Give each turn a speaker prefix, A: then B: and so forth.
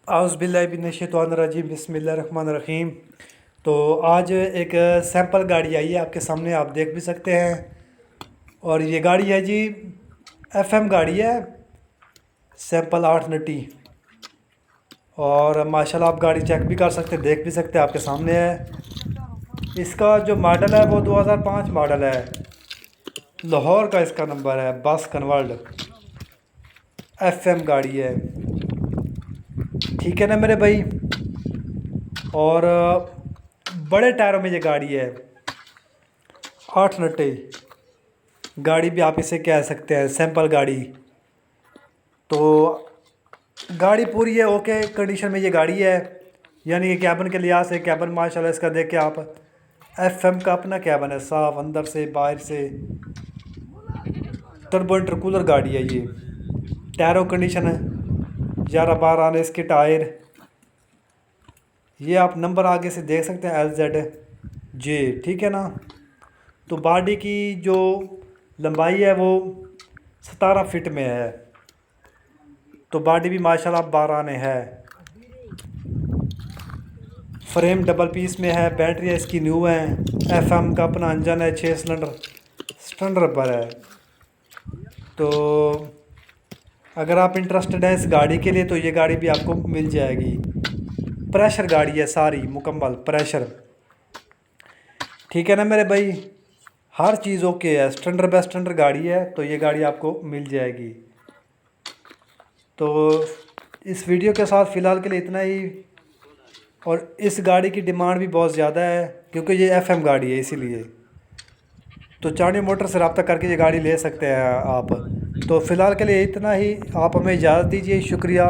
A: आउज़ुबिल्लाहिमिनश्शैतानिर्रजीम बिस्मिल्लाहिर्रहमानिर्रहीम। तो आज एक सैंपल गाड़ी आई है आपके सामने, आप देख भी सकते हैं। और ये गाड़ी है जी एफएम गाड़ी है, सैंपल 8 नटी। और माशाल्लाह आप गाड़ी चेक भी कर सकते हैं, देख भी सकते हैं, आपके सामने है। इसका जो मॉडल है वो 2005 मॉडल है, लाहौर का इसका नंबर है, बस कन्वर्ल्ड एफएम गाड़ी है। ठीक है ना मेरे भाई। और बड़े टायरों में ये गाड़ी है, 8 नटे गाड़ी भी आप इसे कह सकते हैं, सैंपल गाड़ी। तो गाड़ी पूरी है, ओके कंडीशन में ये गाड़ी है। यानी कि कैबन के लिहाज से कैबन माशाल्लाह इसका देख के आप, एफएम का अपना कैबन है, साफ अंदर से बाहर से, टर्बो इंटरकूलर गाड़ी है ये। टायरों कंडीशन है 11-12 आने इसके टायर। ये आप नंबर आगे से देख सकते हैं, LZJ, ठीक है ना। तो बॉडी की जो लंबाई है वो 17 फीट में है। तो बॉडी भी माशाल्लाह 12 आने है। फ्रेम डबल पीस में है, बैटरी इसकी न्यू है। एफएम का अपना इंजन है, 6 सिलेंडर पर है। तो अगर आप इंटरेस्टेड हैं इस गाड़ी के लिए तो ये गाड़ी भी आपको मिल जाएगी। प्रेशर गाड़ी है सारी, मुकम्मल प्रेशर। ठीक है ना मेरे भाई, हर चीज़ ओके है, स्टैंडर्ड बाय स्टैंडर्ड गाड़ी है। तो ये गाड़ी आपको मिल जाएगी। तो इस वीडियो के साथ फ़िलहाल के लिए इतना ही। और इस गाड़ी की डिमांड भी बहुत ज़्यादा है क्योंकि ये एफएम गाड़ी है, इसीलिए। तो चांदी मोटर से रब्ता करके ये गाड़ी ले सकते हैं आप। तो फ़िलहाल के लिए इतना ही, आप हमें इजाज़त दीजिए, शुक्रिया।